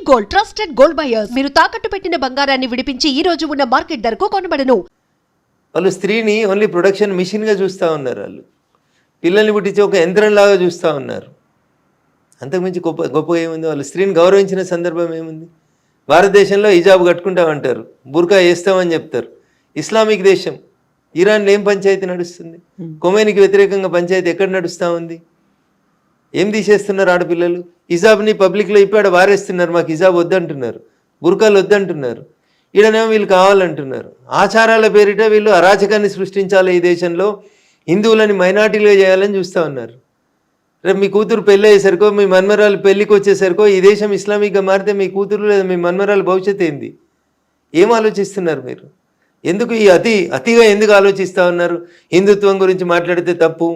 Gold trusted gold buyers. మీరు తాకట్టు పెట్టిన బంగారాన్ని విడిపించి ఈ రోజు ఉన్న మార్కెట్ ధరకు కొనబడను. వాళ్ళు స్త్రీని ఓన్లీ ప్రొడక్షన్ మిషన్గా చూస్తూ ఉన్నారు. వాళ్ళు పిల్లల్ని పుట్టించి ఒక యంత్రంలాగా చూస్తూ ఉన్నారు. అంతకుమించి గొప్పగా ఏముంది? వాళ్ళు స్త్రీని గౌరవించిన సందర్భం ఏముంది? భారతదేశంలో హిజాబ్ కట్టుకుంటామంటారు, బుర్కా వేస్తామని చెప్తారు. ఇస్లామిక్ దేశం ఇరాన్లో ఏం పంచాయతీ నడుస్తుంది? కొమేనికి వ్యతిరేకంగా పంచాయతీ ఎక్కడ నడుస్తూ ఉంది? ఏం తీసేస్తున్నారు? ఆడపిల్లలు హిజాబ్ని పబ్లిక్లో ఇప్పుడు వారేస్తున్నారు. మాకు హిజాబ్ వద్దంటున్నారు, బుర్కాలు వద్దంటున్నారు. ఈడనేమో వీళ్ళు కావాలంటున్నారు. ఆచారాల పేరిట వీళ్ళు అరాచకాన్ని సృష్టించాలి. ఈ దేశంలో హిందువులని మైనార్టీలుగా చేయాలని చూస్తూ ఉన్నారు. రేపు మీ కూతురు పెళ్ళి అయ్యేసరికో, మీ మన్మరాలు పెళ్ళికి వచ్చేసరికో ఈ దేశం ఇస్లామిక్గా మారితే మీ కూతురు లేదా మీ మన్మరాలు భవిష్యత్తు ఏంది? ఏం ఆలోచిస్తున్నారు మీరు? ఎందుకు ఈ అతిగా ఎందుకు ఆలోచిస్తూ ఉన్నారు? హిందుత్వం గురించి మాట్లాడితే తప్పు,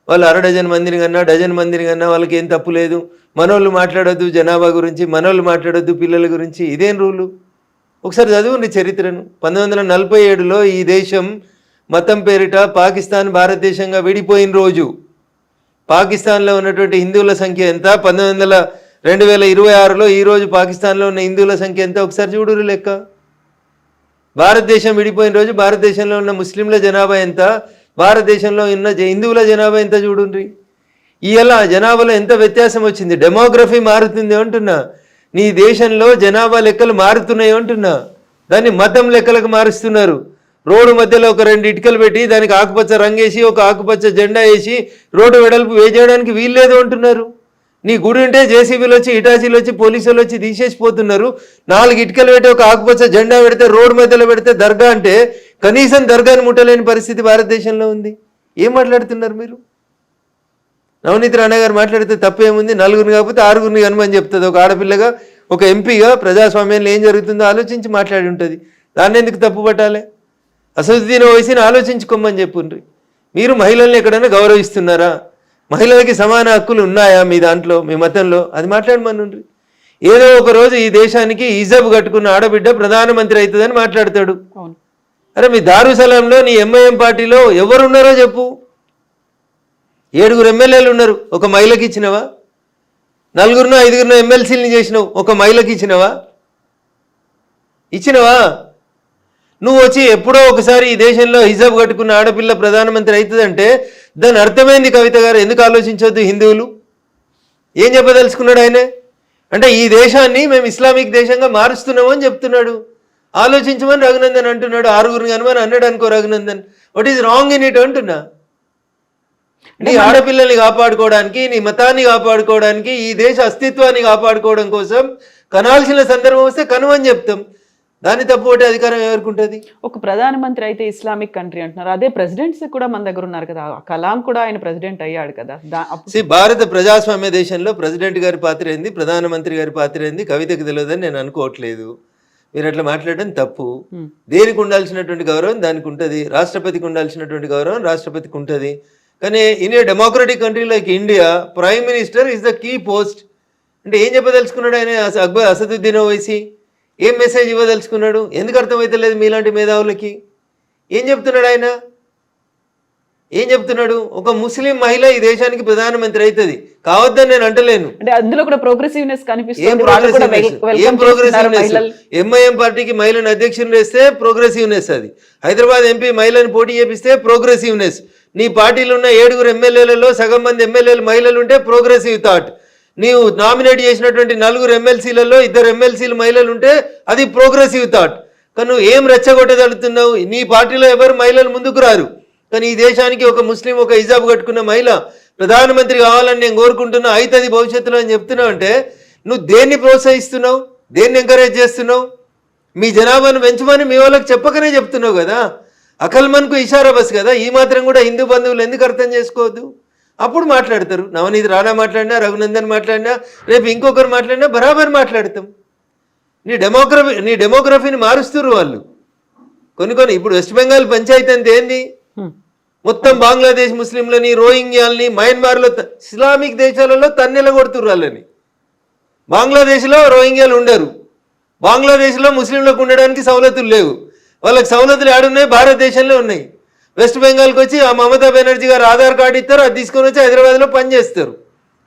వాళ్ళు డజన్ మందిని కన్నా వాళ్ళకి ఏం తప్పు లేదు, మనోళ్ళు మాట్లాడొద్దు జనాభా గురించి, మనోళ్ళు మాట్లాడొద్దు పిల్లల గురించి. ఇదేం రూలు? ఒకసారి చదువుండి చరిత్రను. 1947లో ఈ దేశం మతం పేరిట పాకిస్తాన్ భారతదేశంగా విడిపోయిన రోజు పాకిస్తాన్లో ఉన్నటువంటి హిందువుల సంఖ్య ఎంత? 2026లో ఈరోజు పాకిస్తాన్లో ఉన్న హిందువుల సంఖ్య ఎంత? ఒకసారి చూడురు లెక్క. భారతదేశం విడిపోయిన రోజు భారతదేశంలో ఉన్న ముస్లింల జనాభా ఎంత, భారతదేశంలో ఉన్న హిందువుల జనాభా ఎంత చూడండి. ఇలా జనాభాలో ఎంత వ్యత్యాసం వచ్చింది. డెమోగ్రఫీ మారుతుంది అంటున్నా. నీ దేశంలో జనాభా లెక్కలు మారుతున్నాయి అంటున్నా. దాన్ని మతం లెక్కలకు మారుస్తున్నారు. రోడ్డు మధ్యలో ఒక 2 ఇటుకలు పెట్టి దానికి ఆకుపచ్చ రంగేసి ఒక ఆకుపచ్చ జెండా వేసి రోడ్డు వెడల్పు వేయడానికి వీల్లేదు అంటున్నారు. నీ గుడి ఉంటే జేసీబీలు వచ్చి, ఇటాచీలు వచ్చి, పోలీసులు వచ్చి తీసేసిపోతున్నారు. 4 ఇటుకలు పెట్టి ఒక ఆకుపచ్చ జెండా పెడితే, రోడ్డు మధ్యలో పెడితే దర్గా అంటే కనీసం దర్గాని ముట్టలేని పరిస్థితి భారతదేశంలో ఉంది. ఏం మాట్లాడుతున్నారు మీరు? నవనీత్ రాణా గారు మాట్లాడితే తప్పేముంది? 4గురిని కాకపోతే 6గురిని కనుమని చెప్తుంది. ఒక ఆడపిల్లగా, ఒక ఎంపీగా ప్రజాస్వామ్యంలో ఏం జరుగుతుందో ఆలోచించి మాట్లాడి ఉంటుంది. దాన్ని ఎందుకు తప్పు పట్టాలి? అసదుద్దీన్ ఓవైసీని ఆలోచించుకోమని చెప్పుండ్రి. మీరు మహిళల్ని ఎక్కడైనా గౌరవిస్తున్నారా? మహిళలకి సమాన హక్కులు ఉన్నాయా మీ దాంట్లో, మీ మతంలో? అది మాట్లాడమనుండ్రి. ఏదో ఒక రోజు ఈ దేశానికి హిజాబ్ కట్టుకున్న ఆడబిడ్డ ప్రధానమంత్రి అవుతుందని మాట్లాడతాడు. అరే మీ దారుసలాంలో నీ ఎంఐఎం పార్టీలో ఎవరున్నారో చెప్పు. 7 ఎమ్మెల్యేలు ఉన్నారు, ఒక మహిళకి ఇచ్చినవా? 4-5 ఎమ్మెల్సీలని చేసినావు, ఒక మహిళకి ఇచ్చినవా? నువ్వు వచ్చి ఎప్పుడో ఒకసారి ఈ దేశంలో హిజాబ్ కట్టుకున్న ఆడపిల్ల ప్రధానమంత్రి అవుతుందంటే దాని అర్థమైంది. కవిత గారు ఎందుకు ఆలోచించవద్దు? హిందువులు ఏం చెప్పదలుచుకున్నాడు ఆయనే? అంటే ఈ దేశాన్ని మేము ఇస్లామిక్ దేశంగా మారుస్తున్నాము అని చెప్తున్నాడు. ఆలోచించమని రఘునందన్ అంటున్నాడు. 6గురిని కనుమని అన్నాడు అనుకో Raghunandan. What is wrong in it అంటున్నా. నీ ఆడపిల్లల్ని కాపాడుకోవడానికి, నీ మతాన్ని కాపాడుకోవడానికి, ఈ దేశ అస్తిత్వాన్ని కాపాడుకోవడం కోసం కనాల్సిన సందర్భం వస్తే కనుమని చెప్తాం. దాన్ని తప్పుపట్టే అధికారం ఎవరికి ఉంటుంది? ఒక ప్రధానమంత్రి అయితే ఇస్లామిక్ కంట్రీ అంటున్నారు. అదే ప్రెసిడెంట్స్ కూడా మన దగ్గర ఉన్నారు కదా. కలాం కూడా ఆయన ప్రెసిడెంట్ అయ్యాడు కదా. భారత ప్రజాస్వామ్య దేశంలో ప్రెసిడెంట్ గారి పాత్ర ఏంది, ప్రధానమంత్రి గారి పాత్ర ఏంది కవితకు తెలియదని నేను అనుకోవట్లేదు. మీరు అట్లా మాట్లాడడం తప్పు. దేనికి ఉండాల్సినటువంటి గౌరవం దానికి ఉంటుంది. రాష్ట్రపతికి ఉండాల్సినటువంటి గౌరవం రాష్ట్రపతికి ఉంటుంది. కానీ in a democratic country like India prime minister is the key post. అంటే ఏం చెప్పదలుచుకున్నాడు ఆయన? అసదుద్దీన్ ఓవైసీ ఏం మెసేజ్ ఇవ్వదలుచుకున్నాడు? ఎందుకు అర్థమవుతలేదు మీలాంటి మేధావులకి? ఏం చెప్తున్నాడు ఆయన? ఏం చెప్తున్నాడు? ఒక ముస్లిం మహిళ ఈ దేశానికి ప్రధానమంత్రి అవుతుంది కావద్దని నేను అంటలేను. అంటే అందులో కూడా ప్రోగ్రెసివ్నెస్ కనిపిస్తుంది. ఏం ప్రోగ్రెసివ్నెస్? ఎంఐఎం పార్టీకి మహిళను అధ్యక్షులు వేస్తే ప్రోగ్రెసివ్నెస్. అది హైదరాబాద్ ఎంపీ మహిళను పోటీ చేపిస్తే ప్రోగ్రెసివ్నెస్. నీ పార్టీలో ఉన్న 7 ఎమ్మెల్యేలలో సగం మంది ఎమ్మెల్యేలు మహిళలు ఉంటే ప్రోగ్రెసివ్ థాట్. నీవు నామినేట్ చేసినటువంటి 4 ఎమ్మెల్సీలలో 2 ఎమ్మెల్సీలు మహిళలు ఉంటే అది ప్రోగ్రెసివ్ థాట్. కానీ నువ్వు ఏం రెచ్చగొట్టగలుగుతున్నావు? నీ పార్టీలో ఎవరు మహిళలు ముందుకు రారు. కానీ ఈ దేశానికి ఒక ముస్లిం, ఒక హిజాబ్ కట్టుకున్న మహిళ ప్రధానమంత్రి కావాలని నేను కోరుకుంటున్నా, అవుతుంది భవిష్యత్తులో అని చెప్తున్నావు అంటే నువ్వు దేన్ని ప్రోత్సహిస్తున్నావు? దేన్ని ఎంకరేజ్ చేస్తున్నావు? మీ జనాభాను పెంచమని మీ వాళ్ళకి చెప్పకనే చెప్తున్నావు కదా. అకల్మన్కు ఇషారా బస్ కదా. ఈ మాత్రం కూడా హిందూ బంధువులు ఎందుకు అర్థం చేసుకోవద్దు? అప్పుడు మాట్లాడతారు. నవనీత్ రాణా మాట్లాడినా, రఘునందన్ మాట్లాడినా, రేపు ఇంకొకరు మాట్లాడినా బరాబర్ మాట్లాడతాం. నీ డెమోగ్రఫీని మారుస్తున్నారు వాళ్ళు. కొన్ని ఇప్పుడు వెస్ట్ బెంగాల్ పంచాయతీ అంతే ఏంది? మొత్తం బంగ్లాదేశ్ ముస్లింలని, రోహింగ్యాలని, మయన్మార్లో ఇస్లామిక్ దేశాలలో తన్నెల కొడుతుర్రు వాళ్ళని. బంగ్లాదేశ్లో రోహింగ్యాలు ఉండరు. బంగ్లాదేశ్లో ముస్లింలకు ఉండడానికి సవలతులు లేవు. వాళ్ళకి సవలతులు ఏడున్నాయి? భారతదేశంలో ఉన్నాయి. వెస్ట్ బెంగాల్కి వచ్చి ఆ మమతా బెనర్జీ గారు ఆధార్ కార్డు ఇస్తారు, అది తీసుకొని వచ్చి హైదరాబాద్లో పనిచేస్తారు.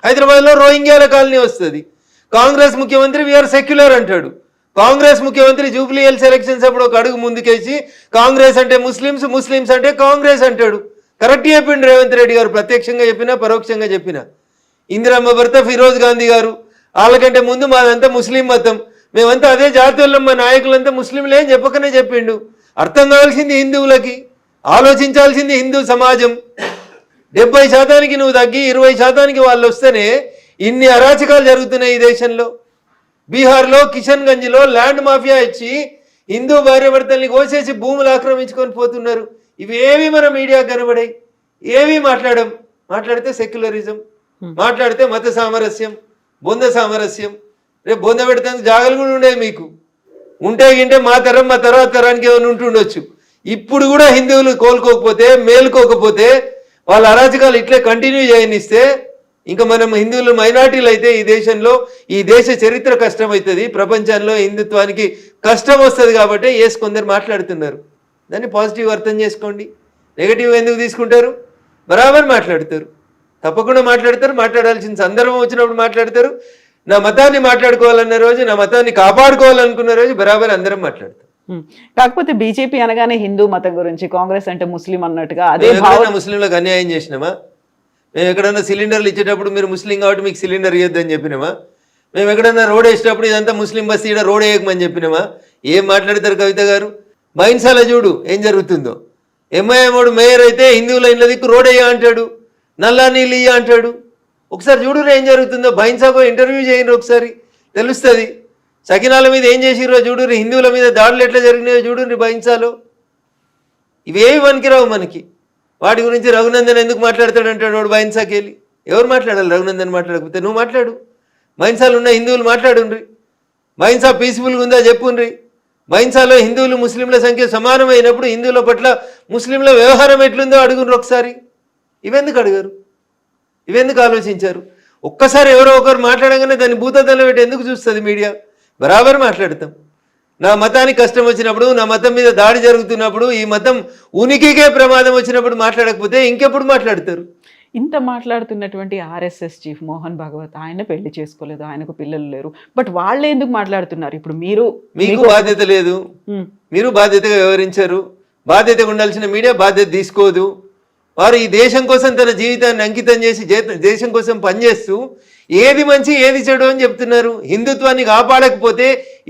హైదరాబాద్లో రోహింగ్యాల కాలనీ వస్తుంది. కాంగ్రెస్ ముఖ్యమంత్రి వీఆర్ సెక్యులర్ అంటాడు. కాంగ్రెస్ ముఖ్యమంత్రి జూబ్లీ హిల్స్ ఎలక్షన్స్ అప్పుడు ఒక అడుగు ముందుకేసి కాంగ్రెస్ అంటే ముస్లిమ్స్, ముస్లిమ్స్ అంటే కాంగ్రెస్ అంటాడు. కరెక్ట్ చెప్పిండు రేవంత్ రెడ్డి గారు, ప్రత్యక్షంగా చెప్పినా పరోక్షంగా చెప్పినా. ఇందిరమ్మ భర్త ఫిరోజ్ గాంధీ గారు, వాళ్ళకంటే ముందు మాదంతా ముస్లిం మతం, మేమంతా అదే జాతీయులం, మా నాయకులంతా ముస్లింలే అని చెప్పకనే చెప్పిండు. అర్థం కావాల్సింది హిందువులకి, ఆలోచించాల్సింది హిందూ సమాజం. 70% నువ్వు తగ్గి 20% వాళ్ళు వస్తేనే ఇన్ని అరాచకాలు జరుగుతున్నాయి ఈ దేశంలో. బీహార్లో కిషన్గంజ్లో ల్యాండ్ మాఫియా ఇచ్చి హిందూ భార్యాభర్తల్ని కోసేసి భూములు ఆక్రమించుకొని పోతున్నారు. ఇవేవి మన మీడియాకు కనబడాయి, ఏవి మాట్లాడితే సెక్యులరిజం, మాట్లాడితే మత సామరస్యం, బొంద సామరస్యం. రేపు బొంద పెడతానికి జాగలు కూడా ఉండేవి మీకు, ఉంటే గింటే మా తరం మా తర్వాత తరానికి ఏమైనా ఉంటుండొచ్చు. ఇప్పుడు కూడా హిందువులు కోలుకోకపోతే, మేలుకోకపోతే, వాళ్ళ అరాచకాలు ఇట్లే కంటిన్యూ చేయనిస్తే ఇంకా మనం హిందువులు మైనార్టీలు అయితే ఈ దేశంలో ఈ దేశ చరిత్ర కష్టమవుతుంది, ప్రపంచంలో హిందుత్వానికి కష్టం వస్తుంది. కాబట్టి కొందరు మాట్లాడుతున్నారు, దాన్ని పాజిటివ్ అర్థం చేసుకోండి. నెగిటివ్ ఎందుకు తీసుకుంటారు? బరాబర్ మాట్లాడతారు, తప్పకుండా మాట్లాడతారు. మాట్లాడాల్సిన సందర్భం వచ్చినప్పుడు మాట్లాడతారు. నా మతాన్ని మాట్లాడుకోవాలన్న రోజు, నా మతాన్ని కాపాడుకోవాలనుకున్న రోజు బరాబర్ అందరం మాట్లాడతారు. కాకపోతే బీజేపీ అనగానే హిందూ మతం గురించి, కాంగ్రెస్ అంటే ముస్లిం అన్నట్టుగా అదే ముస్లింలకు అన్యాయం చేసినామా? మేము ఎక్కడన్నా సిలిండర్లు ఇచ్చేటప్పుడు మీరు ముస్లిం కాబట్టి మీకు సిలిండర్ ఇవ్వద్దని చెప్పినామా? మేము ఎక్కడన్నా రోడ్ వేసేటప్పుడు ఇదంతా ముస్లిం బస్సు ఇక్కడ రోడ్ వేయకమని చెప్పినామా? ఏం మాట్లాడతారు కవిత గారు? మైన్సాల చూడు ఏం జరుగుతుందో. ఎంఐఎం మేయర్ అయితే హిందువుల ఇళ్ళ దిక్కు రోడ్ వేయ అంటాడు, నల్లా నీళ్ళు ఇయ్య అంటాడు. ఒకసారి చూడు ఏం జరుగుతుందో. బైన్సాకు ఇంటర్వ్యూ చేయండి, ఒకసారి తెలుస్తుంది. సకినాల మీద ఏం చేసిరో చూడు, హిందువుల మీద దాడులు ఎట్లా జరిగినాయో చూడు బైన్సాలో. ఇవేవి పనికిరావు మనకి. వాటి గురించి రఘునందన్ ఎందుకు మాట్లాడతాడంటాడు వాడు బైన్సాకి వెళ్ళి. ఎవరు మాట్లాడాలి? రఘునందన్ మాట్లాడకపోతే నువ్వు మాట్లాడు. బైన్సాలు ఉన్న హిందువులు మాట్లాడుండ్రి. బైన్సా పీస్ఫుల్గా ఉందా చెప్పుండ్రి. బైన్సాలో హిందువులు ముస్లింల సంఖ్య సమానమైనప్పుడు హిందువుల పట్ల ముస్లింల వ్యవహారం ఎట్లుందో అడుగుండ్రు ఒకసారి. ఇవెందుకు అడిగారు? ఇవెందుకు ఆలోచించారు? ఒక్కసారి ఎవరో ఒకరు మాట్లాడగానే దాన్ని భూతద్దంలో పెట్టి ఎందుకు చూస్తుంది మీడియా? బరాబర్ మాట్లాడతాం. నా మతానికి కష్టం వచ్చినప్పుడు, నా మతం మీద దాడి జరుగుతున్నప్పుడు, ఈ మతం ఉనికికే ప్రమాదం వచ్చినప్పుడు మాట్లాడకపోతే ఇంకెప్పుడు మాట్లాడతారు? ఇంత మాట్లాడుతున్నటువంటి ఆర్ఎస్ఎస్ చీఫ్ మోహన్ భాగవత్, ఆయన పెళ్లి చేసుకోలేదు, ఆయనకు పిల్లలు లేరు, బట్ వాళ్ళే ఎందుకు మాట్లాడుతున్నారు? ఇప్పుడు మీకు బాధ్యత లేదు, మీరు బాధ్యతగా వ్యవహరించారు. బాధ్యతగా ఉండాల్సిన మీడియా బాధ్యత తీసుకోదు. వారు ఈ దేశం కోసం తన జీవితాన్ని అంకితం చేసి దేశం కోసం పనిచేస్తూ ఏది మంచి ఏది చెడు అని చెప్తున్నారు. హిందుత్వాన్ని కాపాడకపోతే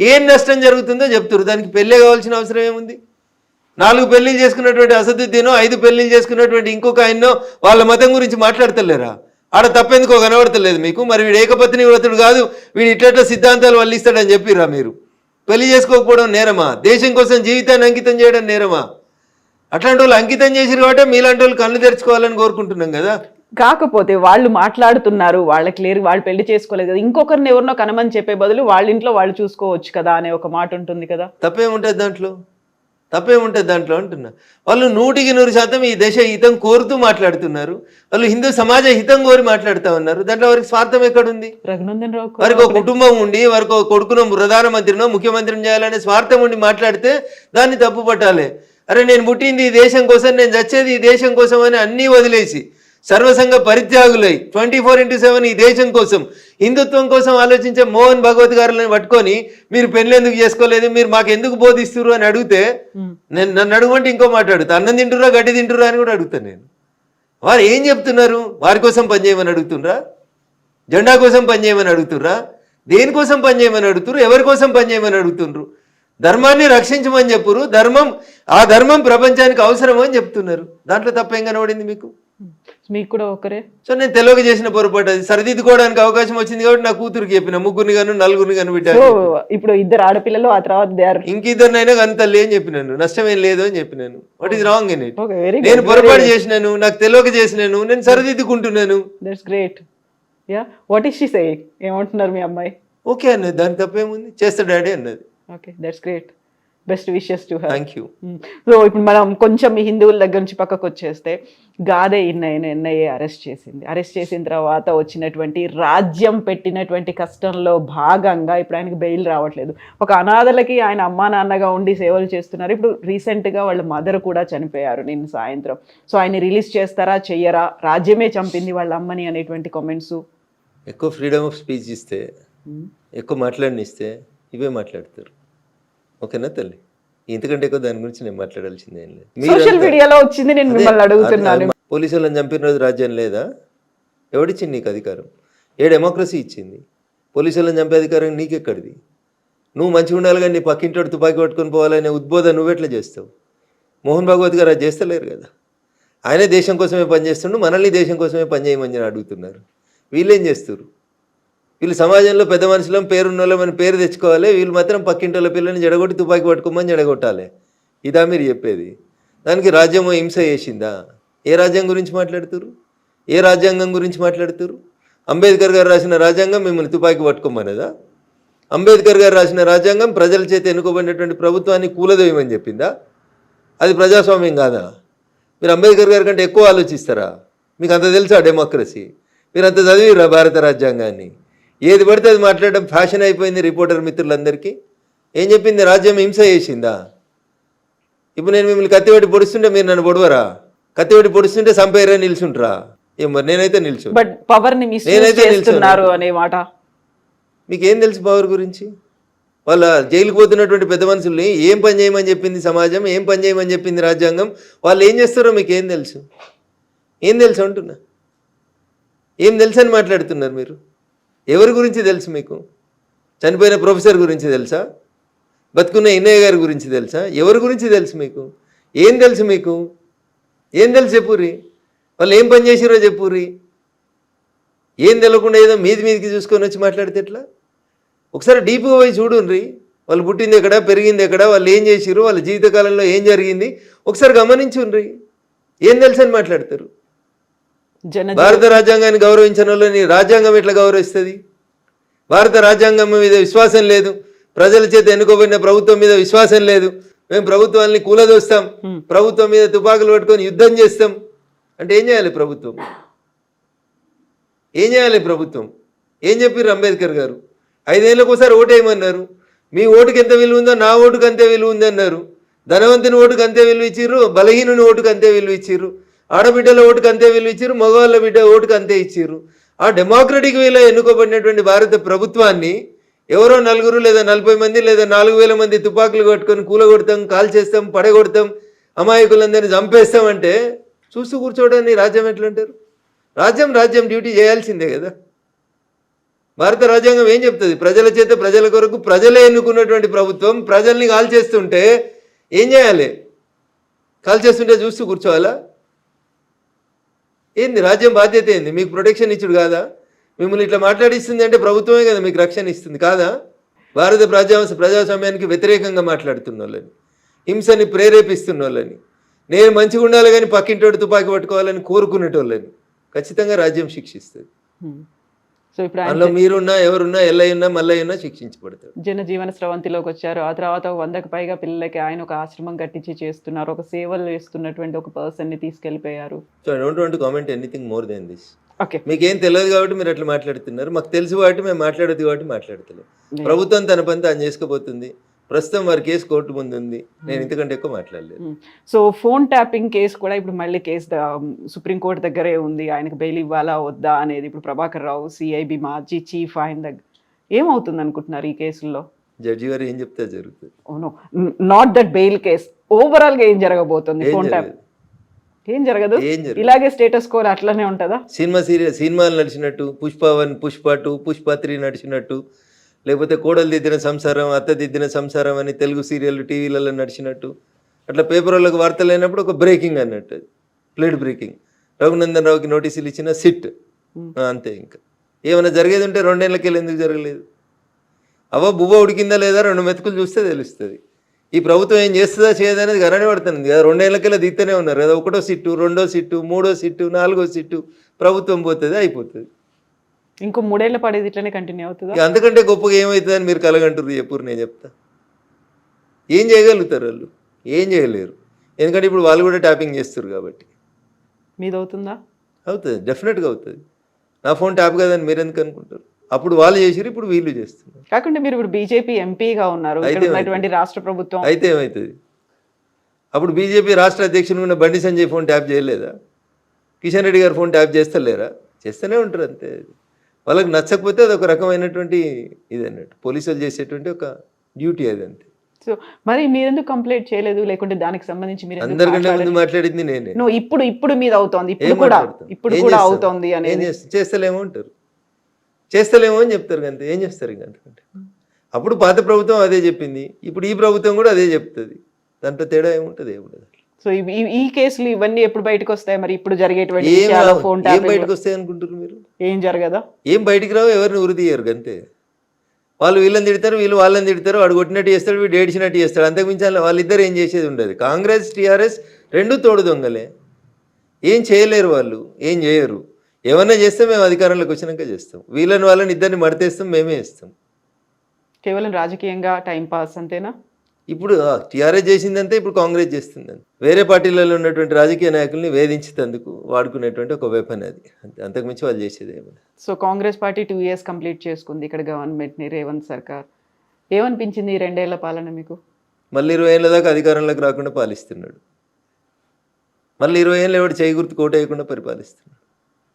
ఏం నష్టం జరుగుతుందో చెప్తున్నారు. దానికి పెళ్ళే కావాల్సిన అవసరం ఏముంది? 4 పెళ్లిళ్ళు చేసుకున్నటువంటి అసదుద్దీనో 5 పెళ్లిళ్ళు చేసుకున్నటువంటి ఇంకొక ఆయన్నో వాళ్ళ మతం గురించి మాట్లాడతలేరా? ఆడ తప్పెందుకో కనబడతలేదు మీకు. మరి వీడు ఏకపత్ని వ్రతుడు కాదు, వీడు ఇట్లా సిద్ధాంతాలు వల్లిస్తాడని చెప్పిరా? మీరు పెళ్లి చేసుకోకపోవడం నేరమా? దేశం కోసం జీవితాన్ని అంకితం చేయడం నేరమా? అట్లాంటి వాళ్ళు అంకితం చేసిరు కాబట్టి మీలాంటి వాళ్ళు కళ్ళు తెరుచుకోవాలని కోరుకుంటున్నాం కదా. కాకపోతే వాళ్ళు మాట్లాడుతున్నారు, వాళ్ళకి లేరు, వాళ్ళు పెళ్లి చేసుకోలేదు కదా, ఇంకొకరిని ఎవరినో కనమని చెప్పే బదులు వాళ్ళ ఇంట్లో వాళ్ళు చూసుకోవచ్చు కదా అనే ఒక మాట ఉంటుంది కదా. తప్పేముంటుంది దాంట్లో అంటున్నా. వాళ్ళు 100% ఈ దేశ హితం కోరుతూ మాట్లాడుతున్నారు. వాళ్ళు హిందూ సమాజ హితం కోరి మాట్లాడుతూ ఉన్నారు. దాంట్లో వారికి స్వార్థం ఎక్కడుంది? రఘునందన్ రావు వారికి ఒక కుటుంబం ఉండి, వారికి ఒక కొడుకునో ప్రధానమంత్రినో ముఖ్యమంత్రిని చేయాలనే స్వార్థం ఉండి మాట్లాడితే దాన్ని తప్పు పట్టాలి. అరే నేను పుట్టింది ఈ దేశం కోసం, నేను చచ్చేది ఈ దేశం కోసం అని అన్నీ వదిలేసి సర్వసంగ పరిత్యాగులై 24/7 ఈ దేశం కోసం, హిందుత్వం కోసం ఆలోచించే మోహన్ భగవత్ గారులను పట్టుకొని మీరు పెళ్ళి ఎందుకు చేసుకోలేదు, మీరు మాకు ఎందుకు బోధిస్తున్నారు అని అడిగితే నన్ను అడుగుమంటే ఇంకో మాట్లాడుతా. అన్నం తింటురా గడ్డి తింటురా అని కూడా అడుగుతాను నేను. వారు ఏం చెప్తున్నారు? వారి కోసం పనిచేయమని అడుగుతుండ్రా? జెండా కోసం పనిచేయమని అడుగుతుర్రా? దేనికోసం పనిచేయమని అడుగుతున్నారు? ఎవరి కోసం పనిచేయమని అడుగుతుండ్రు? ధర్మాన్ని రక్షించమని చెప్పురు. ఆ ధర్మం ప్రపంచానికి అవసరం అని చెప్తున్నారు. దాంట్లో తప్పేం కనబడింది మీకు? మీకు కూడా ఒకరే. సో నేను తెలియక చేసిన పొరపాటు, అది సరిదిద్దుకోవడానికి అవకాశం వచ్చింది కాబట్టి నా కూతురికి చెప్పిన, 3 గాను 4 గాను పెట్టాను. ఇప్పుడు 2 ఆడపిల్లలు, ఆ తర్వాత ఇంకిద్దరినైనా కానీ తల్లి అని చెప్పినాను. నష్టమేం లేదు అని చెప్పినాను. What is wrong in it? నేను పొరపాటు చేసినాను, నాకు తెలియక చేసినాను, నేను సరిదిద్దుకుంటున్నాను. That's great. Yeah, what is she saying? ఏమంటున్నారు మీ అమ్మాయి? ఓకే అన్నది, దానికి తప్పేముంది, చేస్తా డాడీ అన్నది. Okay, that's great. Best wishes to her. Thank you. So ఇప్పుడు మనం కొంచెం హిందువుల దగ్గర నుంచి పక్కకు వచ్చేస్తే, గాదే ఎన్ఐఏ అరెస్ట్ చేసిన తర్వాత వచ్చినటువంటి రాజ్యం పెట్టినటువంటి కష్టంలో భాగంగా ఇప్పుడు ఆయనకి బెయిల్ రావట్లేదు. ఒక అనాథలకి ఆయన అమ్మా నాన్నగా ఉండి సేవలు చేస్తున్నారు. ఇప్పుడు రీసెంట్గా వాళ్ళ మదర్ కూడా చనిపోయారు నిన్న సాయంత్రం. సో ఆయన రిలీజ్ చేస్తారా చెయ్యరా? రాజ్యమే చంపింది వాళ్ళ అమ్మని అనేటువంటి కామెంట్స్. ఎక్కువ ఫ్రీడమ్ ఆఫ్ స్పీచ్ ఇస్తే ఎక్కువ మాట్లాడనిస్తే ఇవే మాట్లాడతారు. ఓకేనా తల్లి? ఇంతకంటే ఎక్కువ దాని గురించి నేను మాట్లాడాల్సింది ఏం లేదు. సోషల్ మీడియాలో వచ్చింది, నేను మిమ్మల్ని అడుగుతున్నాను. పోలీసు వాళ్ళని చంపిన రోజు రాజ్యం లేదా? ఎవడిచ్చింది నీకు అధికారం? ఏ డెమోక్రసీ ఇచ్చింది? పోలీసు వాళ్ళని చంపే అధికారం నీకెక్కడిది? నువ్వు మంచిగా ఉండాలి కానీ నీ పక్కింటోడు తుపాకీ పట్టుకొని పోవాలనే ఉద్బోధన నువ్వెట్లా చేస్తావు? మోహన్ భాగవత్ గారు అది చేస్తలేరు కదా. ఆయనే దేశం కోసమే పనిచేస్తుండు, మనల్ని దేశం కోసమే పనిచేయమని అడుగుతున్నారు. వీళ్ళేం చేస్తారు? వీళ్ళు సమాజంలో పెద్ద మనుషులం, పేరున్నోళ్ళం అని పేరు తెచ్చుకోవాలి, వీళ్ళు మాత్రం పక్కింటోళ్ళ పిల్లని జడగొట్టి తుపాకీ పట్టుకోమని జడగొట్టాలి. ఇదా మీరు చెప్పేది? దానికి రాజ్యం హింస చేసిందా? ఏ రాజ్యం గురించి మాట్లాడుతురు? ఏ రాజ్యాంగం గురించి మాట్లాడుతురు? అంబేద్కర్ గారు రాసిన రాజ్యాంగం మిమ్మల్ని తుపాకీ పట్టుకోమనేదా? అంబేద్కర్ గారు రాసిన రాజ్యాంగం ప్రజల చేత ఎన్నుకోబడినటువంటి ప్రభుత్వాన్ని కూలదోయమని చెప్పిందా? అది ప్రజాస్వామ్యం కాదా? మీరు అంబేద్కర్ గారి కంటే ఎక్కువ ఆలోచిస్తారా? మీకు అంత తెలుసా డెమోక్రసీ? మీరు అంత చదివిరా భారత రాజ్యాంగాన్ని? ఏది పడితే అది మాట్లాడడం ఫ్యాషన్ అయిపోయింది రిపోర్టర్ మిత్రులందరికీ. ఏం చెప్పింది? రాజ్యం హింస చేసిందా? ఇప్పుడు నేను మిమ్మల్ని కత్తిపెట్టి పొడుస్తుంటే మీరు నన్ను పొడవరా? కత్తిపెట్టి పొడుస్తుంటే సంపేరే నిల్చుంటారా? ఏం మరి నేనైతే నిల్చు. బట్ పవర్ ని మిస్యూజ్ చేస్తున్నారు అనే మాట మీకేం తెలుసు పవర్ గురించి? వాళ్ళ జైలుకు పోతున్నటువంటి పెద్ద మనుషుల్ని ఏం పని చేయమని చెప్పింది సమాజం, ఏం పని చేయమని చెప్పింది రాజ్యాంగం, వాళ్ళు ఏం చేస్తారో మీకు ఏం తెలుసు? ఏం తెలుసు అంటున్నా? ఏం తెలుసు అని మాట్లాడుతున్నారు మీరు? ఎవరి గురించి తెలుసు మీకు? చనిపోయిన ప్రొఫెసర్ గురించి తెలుసా? బతుకున్న ఇన్నయ్య గారి గురించి తెలుసా? ఎవరి గురించి తెలుసు మీకు? ఏం తెలుసు మీకు? ఏం తెలుసు చెప్పుర్రి? వాళ్ళు ఏం పని చేసిరో చెప్పుర్రి. ఏం తెలియకుండా ఏదో మీదికి చూసుకొని వచ్చి మాట్లాడితే ఎట్లా? ఒకసారి డీప్గా పోయి చూడుండ్రి. వాళ్ళు పుట్టింది ఎక్కడ, పెరిగింది ఎక్కడ, వాళ్ళు ఏం చేసిరు, వాళ్ళ జీవితకాలంలో ఏం జరిగింది ఒకసారి గమనించుండ్రి. ఏం తెలుసు అని మాట్లాడతారు? భారత రాజ్యాంగాన్ని గౌరవించిన వాళ్ళని రాజ్యాంగం ఎట్లా గౌరవిస్తుంది? భారత రాజ్యాంగం మీద విశ్వాసం లేదు, ప్రజల చేత ఎన్నుకోబడిన ప్రభుత్వం మీద విశ్వాసం లేదు, మేము ప్రభుత్వాన్ని కూలదోస్తాం, ప్రభుత్వం మీద తుపాకులు పట్టుకొని యుద్ధం చేస్తాం అంటే ఏం చేయాలి ప్రభుత్వం? ఏం చేయాలి ప్రభుత్వం? ఏం చెప్పారు అంబేద్కర్ గారు? 5 ఏళ్ళకి ఒకసారి ఓటేయమన్నారు. మీ ఓటుకి ఎంత విలువ ఉందో నా ఓటుకు అంతే విలువ ఉంది అన్నారు. ధనవంతుని ఓటుకు అంతే విలువ ఇచ్చిర్రు, బలహీనుని ఓటుకు అంతే విలువ ఇచ్చిర్రు, ఆడబిడ్డల ఓటుకు అంతే విలువ ఇచ్చిర్రు, మగవాళ్ళ బిడ్డ ఓటుకు అంతే ఇచ్చిర్రు. ఆ డెమోక్రటిక్ వేలో ఎన్నుకోబడినటువంటి భారత ప్రభుత్వాన్ని ఎవరో 4 లేదా 40 మంది లేదా 4000 మంది తుపాకులు కట్టుకొని కూలగొడతాం, కాల్చేస్తాం, పడగొడతాం, అమాయకులందరినీ చంపేస్తామంటే చూస్తూ కూర్చోవడాన్ని రాజ్యం ఎట్లా అంటారు? రాజ్యం డ్యూటీ చేయాల్సిందే కదా. భారత రాజ్యాంగం ఏం చెప్తుంది? ప్రజల చేత ప్రజల కొరకు ప్రజలే ఎన్నుకున్నటువంటి ప్రభుత్వం ప్రజల్ని కాల్చేస్తుంటే ఏం చేయాలి? కాల్చేస్తుంటే చూస్తూ కూర్చోవాలా? ఏంది రాజ్యం బాధ్యత? ఏంది? మీకు ప్రొటెక్షన్ ఇచ్చుడు కాదా? మిమ్మల్ని ఇట్లా మాట్లాడిస్తుంది అంటే ప్రభుత్వమే కదా మీకు రక్షణ ఇస్తుంది కాదా? భారత ప్రజాస్వామ్యానికి వ్యతిరేకంగా మాట్లాడుతున్న వాళ్ళని, హింసని ప్రేరేపిస్తున్న వాళ్ళని, నేను మంచిగా ఉండాలి కానీ పక్కింటోడు తుపాకీ పట్టుకోవాలని కోరుకునేటోళ్ళని ఖచ్చితంగా రాజ్యం శిక్షిస్తుంది. సో ఇప్పుడు అందులో మీరున్నా, ఎవరున్నా, ఎల్లయ్యున్నా, మల్లయ్యున్నా శిక్షించబడతాడు. జనజీవన స్రవంతిలోకి వచ్చారు. ఆ తర్వాత 100కు పైగా పిల్లలకి ఆయన ఒక ఆశ్రమం కట్టించి చేస్తున్నారు. ఒక సేవలు చేస్తున్నటువంటి ఒక పర్సన్ ని తీసుకెళ్లిపోయారు. So I don't want to comment anything more than this. Okay, మీకేం తెలియదు కాబట్టి మీరు అట్లా మాట్లాడుతున్నారు. మాకు తెలుసు కాబట్టి మేము మాట్లాడదు కాబట్టి మాట్లాడతలేదు. ప్రభుత్వం తన పని తాను చేసుకోబోతుంది. ప్రస్తుతం వారి కేసు కోర్టు ముందు ఉంది. నేను ఇంతకంటే ఎక్కువ మాట్లాడలేదు. సో ఫోన్ ట్యాపింగ్ కేసు కూడా ఇప్పుడు మళ్ళీ కేసు సుప్రీంకోర్టు దగ్గరే ఉంది. ఆయనకు బెయిల్ ఇవ్వాలా వద్దా అనేది ఇప్పుడు ప్రభాకర్ రావు సిఐబి మాజీ చీఫ్ ఆయన దగ్గర ఏమవుతుంది అనుకుంటున్నారు ఈ కేసుల్లో? జడ్జి గారు ఏం చెప్తే జరుగుతుంది. Oh no, not that bail case, overall గా ఏం జరగబోతుంది? ఫోన్ ట్యాప్ ఏం జరగదు, ఇలాగే స్టేటస్ కోర్ అట్లనే ఉంటుందా? సినిమాలు నడిచినట్టు పుష్ప 1, పుష్ప 2, పుష్ప 3 నడిచినట్టు, లేకపోతే కోడలు దిద్దిన సంసారం, అత్త దిద్దిన సంసారం అని తెలుగు సీరియల్ టీవీలలో నడిచినట్టు, అట్లా పేపర్ వాళ్ళకి వార్తలు అయినప్పుడు ఒక బ్రేకింగ్ అన్నట్టు, ప్లేట్ బ్రేకింగ్. రఘునందన్ రావుకి నోటీసులు ఇచ్చిన సిట్ అంతే. ఇంకా ఏమైనా జరిగేది ఉంటే 2 ఏళ్ళకెళ్ళి ఎందుకు జరగలేదు? బువ్వ ఉడికిందా లేదా 2 మెతుకులు చూస్తే తెలుస్తుంది. ఈ ప్రభుత్వం ఏం చేస్తుందా చేయదా అనేది గరణి పడుతుంది కదా. 2 ఏళ్ళకెళ్ళి దిగుతూనే ఉన్నారు కదా. 1వ సిట్టు, 2వ సిట్టు, 3వ సిట్టు, 4వ సిట్టు, ప్రభుత్వం పోతుంది, అయిపోతుంది. ఇంకో 3 ఏళ్ళ పడేది ఇట్లనే కంటిన్యూ అవుతుంది. అంతకంటే గొప్పగా ఏమవుతుందని మీరు కలగంటారు చెప్పురు. నేను చెప్తా, ఏం చేయగలుగుతారు వాళ్ళు? ఏం చేయలేరు. ఎందుకంటే ఇప్పుడు వాళ్ళు కూడా ట్యాపింగ్ చేస్తారు కాబట్టి. మీది అవుతుందా? అవుతుంది, డెఫినెట్గా అవుతుంది. నా ఫోన్ ట్యాప్ కదని మీరు ఎందుకు అనుకుంటారు? అప్పుడు వాళ్ళు చేసిరు, ఇప్పుడు వీళ్ళు చేస్తున్నారు. కాకుండా మీరు ఇప్పుడు బీజేపీ ఎంపీగా ఉన్నారు, రాష్ట్ర ప్రభుత్వం అయితే ఏమవుతుంది? అప్పుడు బీజేపీ రాష్ట్ర అధ్యక్షుడు ఉన్న బండి సంజయ్ ఫోన్ ట్యాప్ చేయలేదా? కిషన్ రెడ్డి గారు ఫోన్ ట్యాప్ చేస్తలేరా? చేస్తూనే ఉంటారు అంతే. వాళ్ళకి నచ్చకపోతే అది ఒక రకమైనటువంటి ఇది అన్నట్టు పోలీసులు చేసేటువంటి ఒక డ్యూటీ అది అంతే. సో మరి మీరెందుకు కంప్లైంట్ చేయలేదు, లేకుంటే దానికి సంబంధించి మీరు ఎందుకు అందరికంటే ముందు మాట్లాడలేదు? మాట్లాడింది నేనే. No, ఇప్పుడు మీద అవుతోంది, ఏం ఇప్పుడు కూడా మాట్లాడతాం? ఇప్పుడు ఏం కూడా చేస్తాం? అవుతోంది ఏం అనేది. చేస్తలేమో అంటారు, చేస్తలేమో అని చెప్తారు అంతే. ఏం చేస్తారు ఇంకా అంతకంటే. అప్పుడు పాత ప్రభుత్వం అదే చెప్పింది, ఇప్పుడు ఈ ప్రభుత్వం కూడా అదే చెప్తుంది. దాంట్లో తేడా ఏముంటుంది? ఏముండదు. సో ఈ కేసులు ఇవన్నీ ఎప్పుడు బయటకు వస్తాయి మరి? ఇప్పుడు జరిగేటువంటి ఏం విషయాలు, రావు. ఫోన్ ఏం ట్యాపింగ్ బయటకు వస్తాయి అనుకుంటారు మీరు? ఏం జరగదా? ఏం బయటికి రావు, ఎవరిని ఉరి తీయరు అంతే. వాళ్ళు వీళ్ళని తిడతారు, వీళ్ళు వాళ్ళని తిడతారు, వాడు కొట్టినట్టు చేస్తాడు, వీడు ఏడిచినట్టు చేస్తాడు. అంతకుమించి వాళ్ళిద్దరు ఏం చేసేది ఉండదు. కాంగ్రెస్ టీఆర్ఎస్ రెండు తోడు దొంగలే, ఏం చేయలేరు వాళ్ళు, ఏం చేయరు. ఏమన్నా చేస్తే మేము అధికారంలోకి వచ్చినాక చేస్తాం, వాళ్ళని ఇద్దరిని మడతేస్తాం, మేమే ఇస్తాం. కేవలం రాజకీయంగా టైం పాస్ అంతేనా? ఇప్పుడు టీఆర్ఎస్ చేసిందంటే ఇప్పుడు కాంగ్రెస్ చేస్తుందని. వేరే పార్టీలలో ఉన్నటువంటి రాజకీయ నాయకుల్ని వేధించేందుకు వాడుకునేటువంటి ఒక వెపన్ అది అంతే, అంతకుమించి వాళ్ళు చేసేది ఏమన్నా. So Congress party 2 years complete చేసుకుంది ఇక్కడ గవర్నమెంట్ని, రేవంత్ సర్కార్. ఏమనిపించింది ఈ 2 ఏళ్ల పాలన మీకు? మళ్ళీ 20 ఏళ్ళ దాకా అధికారంలోకి రాకుండా పాలిస్తున్నాడు. మళ్ళీ 20 ఏళ్ళు ఎవడు చేయి గుర్తు కోట వేయకుండా పరిపాలిస్తున్నాడు.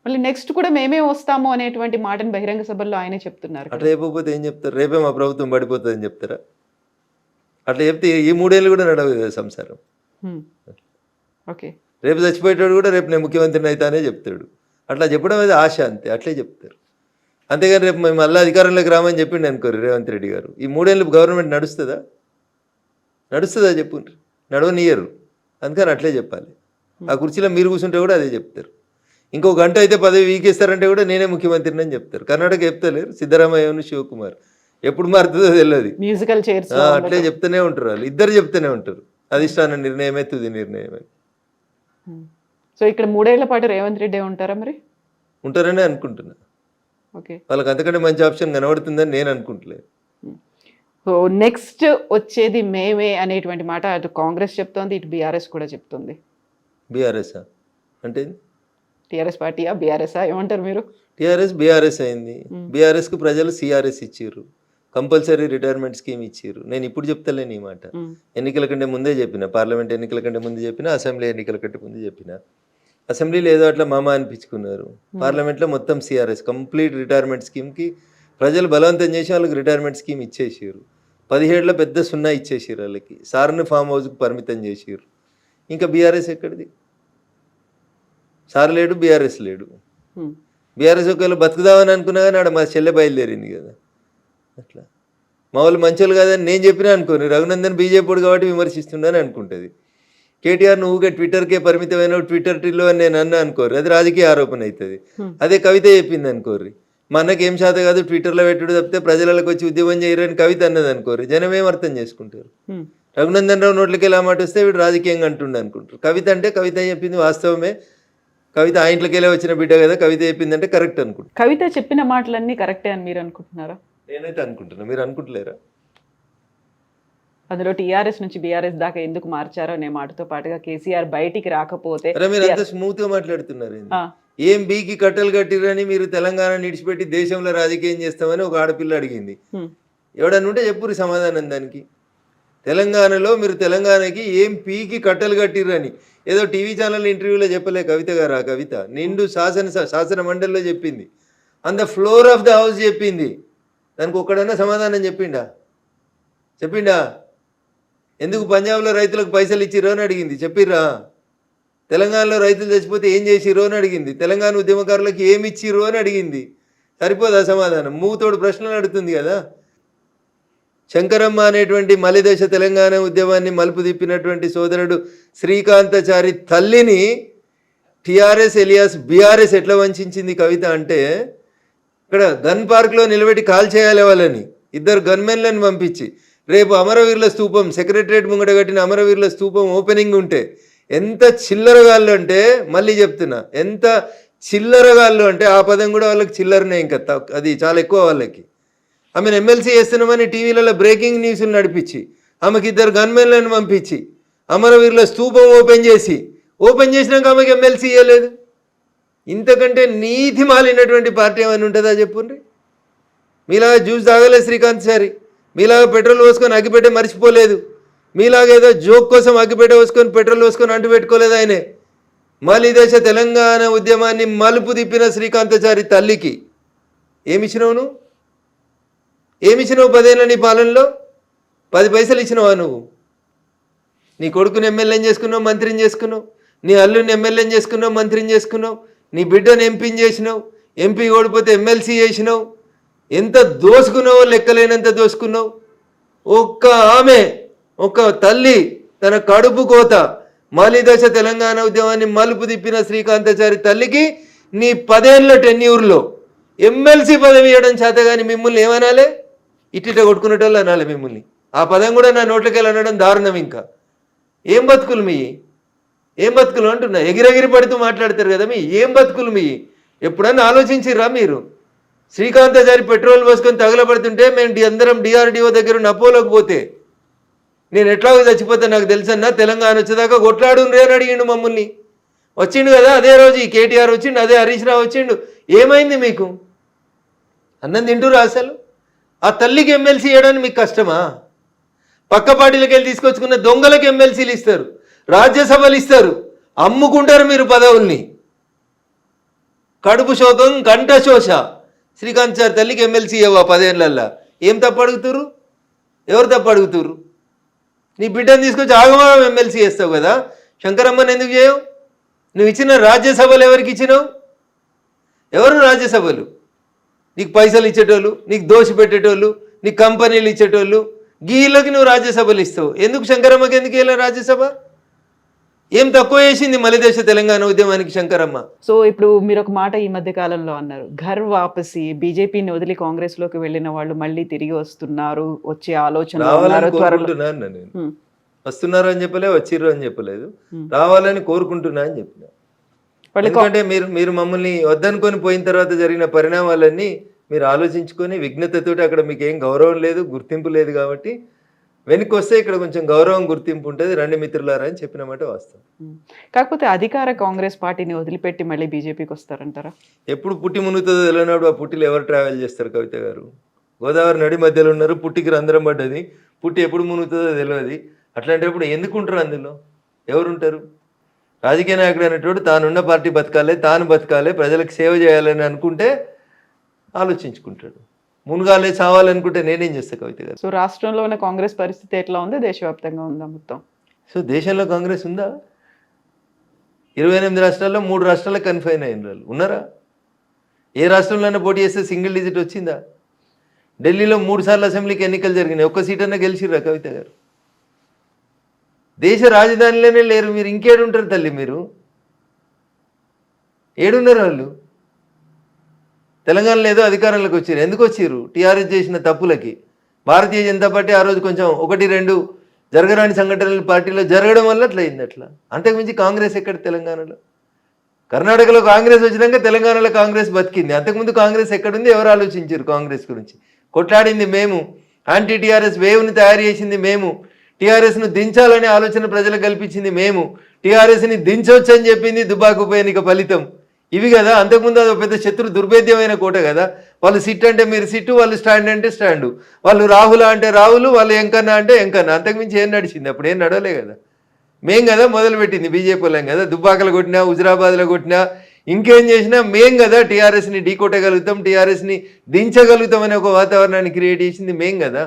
మళ్ళీ నెక్స్ట్ కూడా మేమే వస్తాము అనేటువంటి మాటను బహిరంగ సభల్లో ఆయనే చెప్తున్నారు. అట్లా చెప్పకపోతే ఏం చెప్తారు? రేపే మా ప్రభుత్వం పడిపోతుందని చెప్తారా? అట్లా చెప్తే ఈ 3 ఏళ్ళు కూడా నడవదు కదా సంసారం. ఓకే, రేపు చచ్చిపోయేటాడు కూడా రేపు నేను ముఖ్యమంత్రిని అవుతానే చెప్తాడు. అట్లా చెప్పడం అది ఆశ అంతే, అట్లే చెప్తారు. అంతేగాని రేపు మేము మళ్ళీ అధికారంలోకి రామని చెప్పిండు అనుకోరు రేవంత్ రెడ్డి గారు, ఈ 3 ఏళ్ళు గవర్నమెంట్ నడుస్తుందా? నడుస్తుందా చెప్పుండ్రి? నడవనియరు. అందుకని అట్లే చెప్పాలి. ఆ కుర్చీలో మీరు కూర్చుంటే కూడా అదే చెప్తారు. ఇంకో గంట అయితే పదవి వీకేస్తారంటే కూడా నేనే ముఖ్యమంత్రిని అని చెప్తారు. కర్ణాటక చెప్తలేరు, సిద్ధరామయ్యను శివకుమార్. ఎప్పుడు మారుతుందో తెలియదు. మ్యూజికల్ చైర్స్ అట్లే చెప్తూనే ఉంటారు వాళ్ళు, ఇద్దరు చెప్తూనే ఉంటారు. అధిష్టాన నిర్ణయమే తుది నిర్ణయం అని. సో ఇక్కడ 3 ఏళ్ల పాటు రేవంత్ రెడ్డి ఉంటారా మరి? ఉంటారనే అనుకుంటున్నా. ఓకే, వాళ్ళకి అంతకంటే మంచి ఆప్షన్ కనబడుతుందని నేను అనుకుంటలేదు. సో నెక్స్ట్ వచ్చేది మేమే అనేటువంటి మాట అటు కాంగ్రెస్ చెప్తోంది, ఇటు బీఆర్ఎస్ కూడా చెప్తుంది. బీఆర్ఎస్ఆ అంటే టీఆర్ఎస్ పార్టీయా బీఆర్ఎస్ఆ ఏమంటారు మీరు? టీఆర్ఎస్ బీఆర్ఎస్ అయింది. బీఆర్ఎస్కు ప్రజలు సిఆర్ఎస్ ఇచ్చారు, కంపల్సరీ రిటైర్మెంట్ స్కీమ్ ఇచ్చారు. నేను ఇప్పుడు చెప్తలేను ఈ మాట, ఎన్నికల కంటే ముందే చెప్పిన, పార్లమెంట్ ఎన్నికల కంటే ముందు చెప్పిన, అసెంబ్లీ ఎన్నికల కంటే ముందు చెప్పిన. అసెంబ్లీలో ఏదో అట్లా మామ అనిపించుకున్నారు, పార్లమెంట్లో మొత్తం సిఆర్ఎస్ కంప్లీట్ రిటైర్మెంట్ స్కీమ్కి ప్రజలు బలవంతం చేసి వాళ్ళకి రిటైర్మెంట్ స్కీమ్ ఇచ్చేసారు. 17లో పెద్ద 0 ఇచ్చేసారు వాళ్ళకి. సార్ని ఫామ్ హౌస్కి పరిమితం చేసారు. ఇంకా బీఆర్ఎస్ ఎక్కడిది? సార్ లేడు, బీఆర్ఎస్ లేడు. బీఆర్ఎస్ ఒకవేళ బతుకుదామని అనుకున్నా కానీ ఆడ మా చెల్లె బయలుదేరింది కదా. అట్లా మా వాళ్ళు మంచోళ్ళు కాదని నేను చెప్పినా అనుకోని, రఘునందన్ బీజేపీ కాబట్టి విమర్శిస్తుండని అనుకుంటుంది. కేటీఆర్ నువ్వుగా ట్విట్టర్కే పరిమితమైన ట్విట్టర్ టిల్లో అని నేను అన్నా అనుకోరు, అది రాజకీయ ఆరోపణ అవుతుంది. అదే కవిత చెప్పింది అనుకోర్రి, మా అన్నకి ఏం శాత కాదు ట్విట్టర్లో పెట్టుడు తప్పితే ప్రజలకు వచ్చి ఉద్యమం చేయరని కవిత అన్నది అనుకోరు, జనం ఏం అర్థం చేసుకుంటారు? రఘునందన్ రావు నోట్లకి ఎలా మాట వస్తే వీడు రాజకీయంగా అంటుండే అనుకుంటారు. కవిత అంటే కవిత చెప్పింది వాస్తవమే, కవిత ఆ ఇంట్లోకెళ్ళి వచ్చిన బిడ్డ కదా, కవిత చెప్పిందంటే కరెక్ట్ అనుకుంటా. కవిత చెప్పిన మాటలన్నీ కరెక్టే అని మీరు అనుకుంటున్నారా? నేనైతే అనుకుంటున్నా, మీరు అనుకుంటలేరా? అందులో టీఆర్ఎస్ నుంచి బీఆర్ఎస్ దాకా ఎందుకు మార్చారో అనే మాటతో పాటుగా కేసీఆర్ బయటికి రాకపోతే అరే మీరు అంత స్మూత్ గా మాట్లాడుతున్నారు. ఏం బీకి కట్టలు కట్టిరని మీరు తెలంగాణ నిడిచిపెట్టి దేశంలో రాజకీయం చేస్తామని ఒక ఆడపిల్ల అడిగింది. ఎవడన్నా ఉంటే చెప్పురు సమాధానం దానికి. తెలంగాణలో మీరు తెలంగాణకి ఏం పీకి కట్టలు కట్టిరని ఏదో టీవీ ఛానల్ ఇంటర్వ్యూలో చెప్పలే కవిత గారు. ఆ కవిత నిండు శాసన మండలిలో చెప్పింది, on the floor of the house చెప్పింది. దానికి ఒక్కడన్నా సమాధానం చెప్పిండా? ఎందుకు పంజాబ్లో రైతులకు పైసలు ఇచ్చిరో అని అడిగింది, చెప్పిర్రా? తెలంగాణలో రైతులు చచ్చిపోతే ఏం చేసిరో అని అడిగింది, తెలంగాణ ఉద్యమకారులకు ఏమి ఇచ్చిరో అని అడిగింది. సరిపోదా సమాధానం? మూతోడు ప్రశ్నలు అడుగుతుంది కదా. శంకరమ్మ అనేటువంటి మలిదశ తెలంగాణ ఉద్యమాన్ని మలుపు తిప్పినటువంటి సోదరుడు శ్రీకాంతాచారి తల్లిని టీఆర్ఎస్ ఎలియాస్ బీఆర్ఎస్ ఎట్లా వంచింది కవిత అంటే, ఇక్కడ గన్ పార్క్లో నిలబెట్టి కాల్ చేయాలి వాళ్ళని, 2 గన్మెన్లను పంపించి. రేపు అమరవీరుల స్తూపం సెక్రటరియట్ ముంగట కట్టిన అమరవీరుల స్తూపం ఓపెనింగ్ ఉంటే ఎంత చిల్లరగాళ్ళు అంటే, మళ్ళీ చెప్తున్నా, ఎంత చిల్లరగాళ్ళు అంటే ఆ పదం కూడా వాళ్ళకి చిల్లరనే, ఇంకా అది చాలా ఎక్కువ వాళ్ళకి. ఆమెను ఎమ్మెల్సీ చేస్తున్నామని టీవీలలో బ్రేకింగ్ న్యూస్లు నడిపించి, ఆమెకి 2 గన్మెన్లను పంపించి అమరవీరుల స్తూపం ఓపెన్ చేసినాక ఆమెకి ఎమ్మెల్సీ ఇవ్వలేదు. ఇంతకంటే నీతి మాలినటువంటి పార్టీ ఏమైనా ఉంటుందా చెప్పుండ్రి? మీలాగా జ్యూస్ తాగలేదు శ్రీకాంత్ సారి, మీలాగా పెట్రోల్ పోసుకొని అగ్గిపెట్టే మర్చిపోలేదు, మీలాగా ఏదో జోక్ కోసం అగ్గిపెట్టే పోసుకొని పెట్రోల్ పోసుకొని అంటు పెట్టుకోలేదు. ఆయనే మలిదశ తెలంగాణ ఉద్యమాన్ని మలుపు తిప్పిన శ్రీకాంతాచారి తల్లికి ఏమిచ్చినావు నువ్వు? ఏమిచ్చినావు 10 ఏళ్ళ నీ పాలనలో? 10 పైసలు ఇచ్చినావా నువ్వు? నీ కొడుకుని ఎమ్మెల్యేని చేసుకున్నావు, మంత్రిని చేసుకున్నావు. నీ అల్లుని ఎమ్మెల్యేని చేసుకున్నావు, మంత్రిని చేసుకున్నావు. నీ బిడ్డను ఎంపీని చేసినావు. ఎంపీ ఓడిపోతే ఎమ్మెల్సీ చేసినావు. ఎంత దోసుకున్నావో లెక్కలేనంత దోసుకున్నావు. ఒక్క తల్లి తన కడుపు కోత మాలిదశ తెలంగాణ ఉద్యమాన్ని మలుపు తిప్పిన శ్రీకాంతాచారి తల్లికి నీ 10 ఏళ్ళ టెన్యూర్లో ఎమ్మెల్సీ పదవి ఇవ్వడం చేత కానీ మిమ్మల్ని ఏమనాలే? ఇట్టిట కొట్టుకునేటోళ్ళు అనాలి మిమ్మల్ని. ఆ పదం కూడా నా నోట్లకెళ్ళి అనడం దారుణం. ఇంకా ఏం బతుకులు మీ? ఏం బతుకులు అంటున్నా? ఎగిరెగిరి పడుతూ మాట్లాడతారు కదా మీ. ఏం బతుకులు మీ? ఎప్పుడన్నా ఆలోచించిర్రా మీరు? శ్రీకాంతాచారి పెట్రోల్ పోసుకొని తగలబడుతుంటే మేము అందరం డిఆర్డిఓ దగ్గర నపోలోకి పోతే నేను ఎట్లాగో చచ్చిపోతే నాకు తెలుసన్నా, తెలంగాణ వచ్చేదాకా కొట్లాడు రే అని అడిగిండు మమ్మల్ని. వచ్చిండు కదా అదే రోజు ఈ కేటీఆర్ వచ్చిండు, అదే హరీష్ రావు వచ్చిండు. ఏమైంది మీకు? అన్నం తింటురా అసలు? ఆ తల్లికి ఎమ్మెల్సీ ఇవ్వడానికి మీకు కష్టమా? పక్క పార్టీలకు వెళ్ళి తీసుకొచ్చుకున్న దొంగలకు ఎమ్మెల్సీలు ఇస్తారు, రాజ్యసభలు ఇస్తారు, అమ్ముకుంటారు మీరు పదవుల్ని. కడుపు శోకం కంఠ శోష. శ్రీకాంతాచారి తల్లికి ఎమ్మెల్సీ ఇవ్వవా 10 ఏళ్ళల్లో? ఏం తప్పు అడుగుతురు? ఎవరు తప్పు అడుగుతురు? నీ బిడ్డను తీసుకొచ్చి ఆగమాగం ఎమ్మెల్సీ చేస్తావు కదా. శంకరమ్మని ఎందుకు చేయవు? నువ్వు ఇచ్చిన రాజ్యసభలు ఎవరికి ఇచ్చినావు? ఎవరు రాజ్యసభలు? నీకు పైసలు ఇచ్చేటోళ్ళు, నీకు దోషి పెట్టేటోళ్ళు, నీకు కంపెనీలు ఇచ్చేటోళ్ళు, గీళ్ళకి నువ్వు రాజ్యసభలు ఇస్తావు. ఎందుకు శంకరమ్మకి ఎందుకు వెళ్ళా రాజ్యసభ? ఏం తక్కువ చేసింది మలిదశ తెలంగాణ ఉద్యమానికి శంకరమ్మ? సో ఇప్పుడు మీరు ఒక మాట ఈ మధ్య కాలంలో అన్నారు, ఘర్ వాపసి, బీజేపీని వదిలి కాంగ్రెస్ లోకి వెళ్ళిన వాళ్ళు మళ్ళీ తిరిగి వస్తున్నారు, వచ్చే ఆలోచన నేను వస్తున్నారు అని చెప్పలే, వచ్చిర్రు అని చెప్పలేదు, రావాలని కోరుకుంటున్నా అని చెప్పిన. ఎందుకంటే మీరు మమ్మల్ని వద్దనుకొని పోయిన తర్వాత జరిగిన పరిణామాలన్నీ మీరు ఆలోచించుకొని విఘ్నతతోటి అక్కడ మీకు ఏం గౌరవం లేదు, గుర్తింపు లేదు కాబట్టి వెనక్కి వస్తే ఇక్కడ కొంచెం గౌరవం గుర్తింపు ఉంటుంది, రండి మిత్రులారా అని చెప్పిన మాట వాస్తవం. కాకపోతే అధికార కాంగ్రెస్ పార్టీని వదిలిపెట్టి మళ్ళీ బీజేపీకి వస్తారంటారా? ఎప్పుడు పుట్టి మునుగుతుందో తెలియనప్పుడు ఆ పుట్టిలో ఎవరు ట్రావెల్ చేస్తారు కవిత గారు? గోదావరి నడి మధ్యలో ఉన్నారు, పుట్టికి రంధ్రం పడ్డది, పుట్టి ఎప్పుడు మునుగుతుందో తెలియదు. అట్లాంటప్పుడు ఎందుకుంటారు అందులో? ఎవరుంటారు? రాజకీయ నాయకుడు అనేటోడు తానున్న పార్టీ బతకాలి, తాను బతకాలి, ప్రజలకు సేవ చేయాలని అనుకుంటే ఆలోచించుకుంటాడు. మునుగాలే చావాలనుకుంటే నేనేం చేస్తా కవిత గారు? సో రాష్ట్రంలో ఉన్న కాంగ్రెస్ పరిస్థితి ఎట్లా ఉంది, దేశవ్యాప్తంగా ఉందా మొత్తం? సో దేశంలో కాంగ్రెస్ ఉందా? 28 రాష్ట్రాల్లో 3 రాష్ట్రాలకు కన్ఫైన్ అయిన వాళ్ళు ఉన్నారా? ఏ రాష్ట్రంలోనే పోటీ చేస్తే సింగిల్ డిజిట్ వచ్చిందా? ఢిల్లీలో 3 సార్లు అసెంబ్లీకి ఎన్నికలు జరిగినాయి, ఒక్క సీట్ అన్నా గెలిచిర్రా కవిత గారు? దేశ రాజధానిలోనే లేరు మీరు, ఇంకేడుంటారు తల్లి మీరు? ఏడున్నారు వాళ్ళు? తెలంగాణలో ఏదో అధికారంలోకి వచ్చారు, ఎందుకు వచ్చారు? టీఆర్ఎస్ చేసిన తప్పులకి. భారతీయ జనతా పార్టీ ఆ రోజు కొంచెం 1-2 జరగరాని సంఘటనలు పార్టీలో జరగడం వల్ల అట్లా అయింది. అట్లా అంతకుమించి కాంగ్రెస్ ఎక్కడ తెలంగాణలో? కర్ణాటకలో కాంగ్రెస్ వచ్చినాక తెలంగాణలో కాంగ్రెస్ బతికింది. అంతకుముందు కాంగ్రెస్ ఎక్కడుంది? ఎవరు ఆలోచించారు కాంగ్రెస్ గురించి? కొట్లాడింది మేము, యాంటీ టీఆర్ఎస్ వేవ్ని తయారు చేసింది మేము, టీఆర్ఎస్ను దించాలనే ఆలోచన ప్రజలకు కల్పించింది మేము, టీఆర్ఎస్ని దించవచ్చు అని చెప్పింది దుబాకు ఉప ఎన్నిక ఫలితం. ఇవి కదా. అంతకుముందు అది పెద్ద శత్రు దుర్భేద్యమైన కోట కదా. వాళ్ళు సిట్ అంటే మీరు సిట్టు, వాళ్ళు స్టాండ్ అంటే స్టాండు, వాళ్ళు రాహుల అంటే రాహులు, వాళ్ళు ఎంకన్నా అంటే ఎంకన్నా. అంతకుమించి ఏం నడిచింది? అప్పుడు ఏం నడవలే కదా. మేం కదా మొదలుపెట్టింది, బీజేపీ వాళ్ళం కదా. దుబ్బాకలు కొట్టినా, హుజరాబాద్లో కొట్టినా, ఇంకేం చేసినా మేం కదా టీఆర్ఎస్ని ఢీ కొట్టగలుగుతాం, టీఆర్ఎస్ని దించగలుగుతాం అనే ఒక వాతావరణాన్ని క్రియేట్ చేసింది మేం కదా.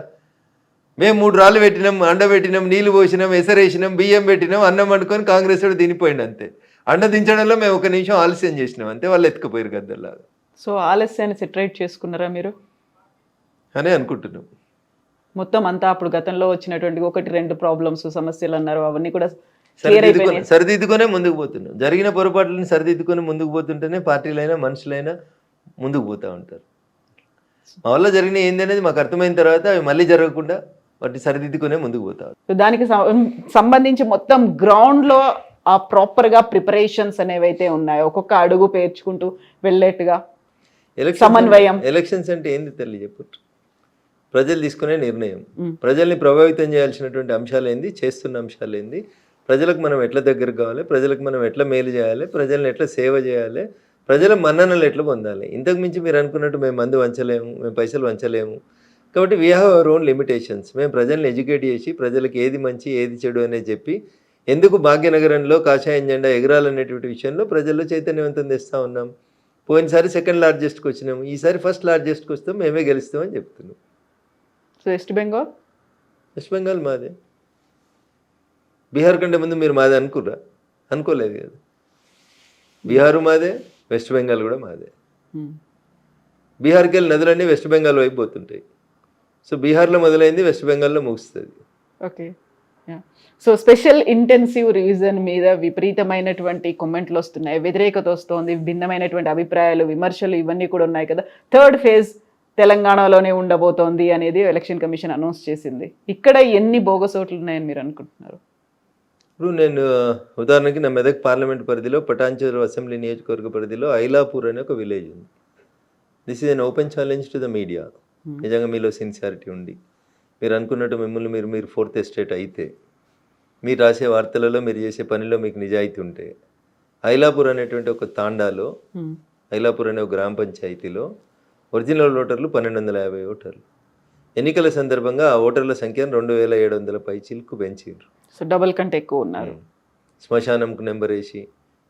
మేము 3 రాళ్ళు పెట్టినాం, అండబెట్టినాం, నీళ్లు పోసినాం, ఎసరేసినాం, బియ్యం పెట్టినాం, అన్నం వండుకొని కాంగ్రెస్ వాడు తినిపోయింది అంతే. అండ దించడంలో మేము 1 నిమిషం ఆలస్యం చేసినాం అంతే, వాళ్ళు ఎత్తుకుపోయారు గద్దల్లాగా. సో ఆలస్యాన్ని సెటరేట్ చేసుకున్నారా మీరు అనే అనుకుంటున్నాం. మొత్తం అంతా అప్పుడు గతంలో వచ్చినటువంటి 1-2 ప్రాబ్లమ్స్, సమస్యలు అన్నారు, అవన్నీ కూడా సరిదిద్దుకొనే ముందుకు పోతున్నాం. జరిగిన పొరపాట్లను సరిదిద్దుకొని ముందుకు పోతుంటేనే పార్టీలైనా మనుషులైనా ముందుకు పోతూ ఉంటారు. మా వల్ల జరిగిన ఏంది అనేది మాకు అర్థమైన తర్వాత అవి మళ్ళీ జరగకుండా వాటి సరిదిద్దుకునే ముందుకు పోతారు. దానికి సంబంధించి మొత్తం గ్రౌండ్లో ఆ ప్రాపర్గా ప్రిపరేషన్స్ అనేవైతే ఉన్నాయో, ఒక్కొక్క అడుగు పేర్చుకుంటూ వెళ్ళేట్టుగా సమన్వయం. ఎలక్షన్స్ అంటే ఏంది తల్లి చెప్పు? ప్రజలు తీసుకునే నిర్ణయం, ప్రజల్ని ప్రభావితం చేయాల్సినటువంటి అంశాలు ఏంది, చేస్తున్న అంశాలు ఏంది, ప్రజలకు మనం ఎట్లా దగ్గరకు కావాలి, ప్రజలకు మనం ఎట్లా మేలు చేయాలి, ప్రజల్ని ఎట్లా సేవ చేయాలి, ప్రజల మన్ననలు ఎట్లా పొందాలి. ఇంతకు మించి మీరు అనుకున్నట్టు మేము మందు వంచలేము, మేము పైసలు వంచలేము. కాబట్టి we have our own limitations. మేము ప్రజల్ని ఎడ్యుకేట్ చేసి ప్రజలకు ఏది మంచి ఏది చెడు అనేది చెప్పి ఎందుకు భాగ్యనగరంలో కాషాయం జెండా ఎగరాలనేటువంటి విషయంలో ప్రజల్లో చైతన్యవంతం తెస్తూ ఉన్నాం. పోయినసారి సెకండ్ లార్జెస్ట్కి వచ్చినాము, ఈసారి ఫస్ట్ లార్జెస్ట్కి వస్తాం, మేమే గెలుస్తామని చెప్తున్నాం. So west Bengal west Bengal మాదే. బీహార్ కంటే ముందు మీరు మాదే అనుకుర్రా? అనుకోలేదు కదా. బీహారు మాదే, వెస్ట్ బెంగాల్ కూడా మాదే. బీహార్కి వెళ్ళి నదులన్నీ వెస్ట్ బెంగాల్ వైపు పోతుంటాయి. సో బీహార్లో మొదలైంది, వెస్ట్ బెంగాల్లో ముగుస్తుంది. Okay. So special intensive revision మీద విపరీతమైనటువంటి కామెంట్లు వస్తున్నాయి, వ్యతిరేకత వస్తుంది, భిన్నమైనటువంటి అభిప్రాయాలు, విమర్శలు ఇవన్నీ కూడా ఉన్నాయి కదా. థర్డ్ ఫేజ్ తెలంగాణలోనే ఉండబోతోంది అనేది ఎలక్షన్ కమిషన్ అనౌన్స్ చేసింది. ఇక్కడ ఎన్ని బోగస్ ఓట్లు ఉన్నాయని మీరు అనుకుంటున్నారు? ఇప్పుడు నేను ఉదాహరణకి నా మెదక్ పార్లమెంట్ పరిధిలో పటాన్చెరు అసెంబ్లీ నియోజకవర్గ పరిధిలో ఐలాపూర్ అనే ఒక విలేజ్ ఉంది. This is an open challenge to the media. నిజంగా మీలో సిన్సియారిటీ ఉండి మీరు అనుకున్నట్టు మిమ్మల్ని మీరు ఫోర్త్ ఎస్టేట్ అయితే, మీరు రాసే వార్తలలో, మీరు చేసే పనిలో మీకు నిజాయితీ ఉంటే, ఐలాపూర్ అనేటువంటి ఒక తాండాలో, ఐలాపూర్ అనే ఒక గ్రామ పంచాయతీలో ఒరిజినల్ ఓటర్లు 1250 ఓటర్లు. ఎన్నికల సందర్భంగా ఆ ఓటర్ల సంఖ్యను 2700 పైచిలకు పెంచారు. సో డబుల్ కంటే ఎక్కువ ఉన్నారు. శ్మశానంకు నెంబర్ వేసి,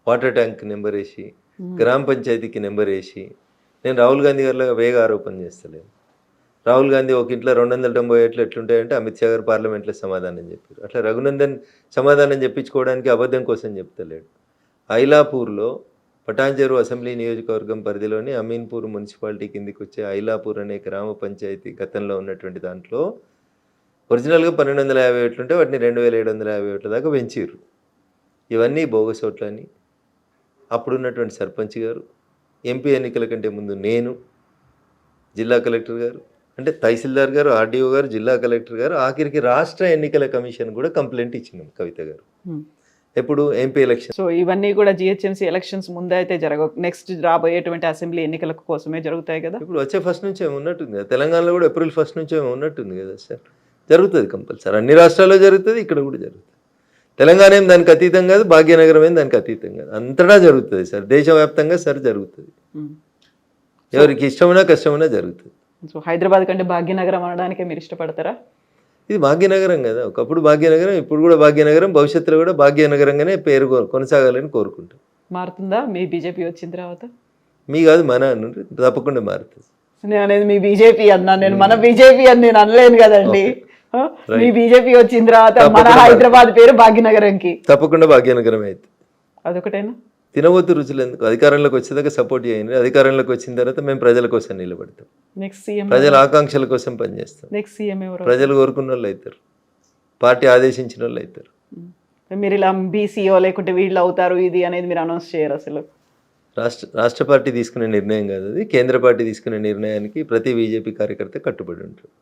వాటర్ ట్యాంక్ నెంబర్ వేసి, గ్రామ పంచాయతీకి నెంబర్ వేసి, నేను రాహుల్ గాంధీ గారిలాగా వేగ ఆరోపణ చేస్తలేను. రాహుల్ గాంధీ ఒక ఇంట్లో 290 ఓట్లు ఎట్లుంటాయంటే అమిత్ షా గారు పార్లమెంట్లో సమాధానం చెప్పారు. అట్లా రఘునందన్ సమాధానం చెప్పించుకోవడానికి అబద్ధం కోసం చెప్తలేడు. ఐలాపూర్లో పటాన్చెరు అసెంబ్లీ నియోజకవర్గం పరిధిలోని అమీన్పూర్ మున్సిపాలిటీ కిందికి వచ్చే ఐలాపూర్ అనే గ్రామ పంచాయతీ గతంలో ఉన్నటువంటి దాంట్లో ఒరిజినల్గా 1250 ఓట్లు ఉంటే వాటిని 2750 ఓట్ల దాకా పెంచారు. ఇవన్నీ బోగస్ ఓట్లని అప్పుడున్నటువంటి సర్పంచ్ గారు, ఎంపీ ఎన్నికల కంటే ముందు నేను, జిల్లా కలెక్టర్ గారు, అంటే తహసీల్దార్ గారు, ఆర్డీఓ గారు, జిల్లా కలెక్టర్ గారు, ఆఖరికి రాష్ట్ర ఎన్నికల కమిషన్ కూడా కంప్లైంట్ ఇచ్చినాం కవిత గారు. ఎప్పుడు ఎంపీ ఎలక్షన్. సో ఇవన్నీ కూడా జిహెచ్ఎంసీ ఎలక్షన్స్ ముందే అయితే జరగవు, నెక్స్ట్ రాబోయేటువంటి అసెంబ్లీ ఎన్నికల కోసమే జరుగుతాయి కదా. ఇప్పుడు వచ్చే ఫస్ట్ నుంచి ఏమి ఉన్నట్టుంది కదా, తెలంగాణలో కూడా ఏప్రిల్ 1 నుంచి ఏమి ఉన్నట్టుంది కదా సార్. జరుగుతుంది కంపల్సరీ, అన్ని రాష్ట్రాల్లో జరుగుతుంది, ఇక్కడ కూడా జరుగుతుంది. తెలంగాణ ఏం దానికి అతీతం కాదు, భాగ్యనగరం ఏం దానికి అతీతం కాదు, అంతటా జరుగుతుంది సార్, దేశవ్యాప్తంగా సార్ జరుగుతుంది. ఎవరికి ఇష్టమైనా కష్టమైనా జరుగుతుంది. సో హైదరాబాద్ కంటే భాగ్యనగరం అనడానికే మీరు ఇష్టపడతారా? ఇది భాగ్యనగరం కదా, ఒకప్పుడు భాగ్యనగరం, ఇప్పుడు కూడా భాగ్యనగరం, భవిష్యత్తులో కూడా భాగ్యనగరంగానే పేరు కొనసాగాలని కోరుకుంటాం. మారుతుందా మీ బీజేపీ వచ్చిన తర్వాత? మీ కాదు మన అన్నారు, తప్పకుండా మారుతుంది. నేను అనేది మీ బీజేపీ అన్నా, నేను మన బీజేపీ అని నేను అనలేను కదండి. మీ బీజేపీ వచ్చిన తర్వాత మన హైదరాబాద్ పేరు భాగ్యనగరంకి తప్పకుండా భాగ్యనగరం అయితే. అదొకటేనా? తినబోతు రుచులు ఎందుకు, అధికారంలోకి వచ్చేదాకా సపోర్ట్ చేయండి, అధికారంలోకి వచ్చిన తర్వాత మేము ప్రజల కోసం నిలబడతాం, నెక్స్ట్ సీఎం ప్రజల ఆకాంక్షల కోసం పనిచేస్తాం. నెక్స్ట్ సీఎం ఎవరు? ప్రజలు కోరుకున్న వాళ్ళు అవుతారు, పార్టీ ఆదేశించిన వాళ్ళు అవుతారు. మీరు ఇలా బీసీఓ లేకుంటే వీళ్ళు అవుతారు ఇది అనేది మీరు అనౌన్స్ చేయరు అసలు? రాష్ట్ర పార్టీ తీసుకునే నిర్ణయం కాదు అది, కేంద్ర పార్టీ తీసుకునే నిర్ణయానికి ప్రతి బీజేపీ కార్యకర్త కట్టుబడి ఉంటారు.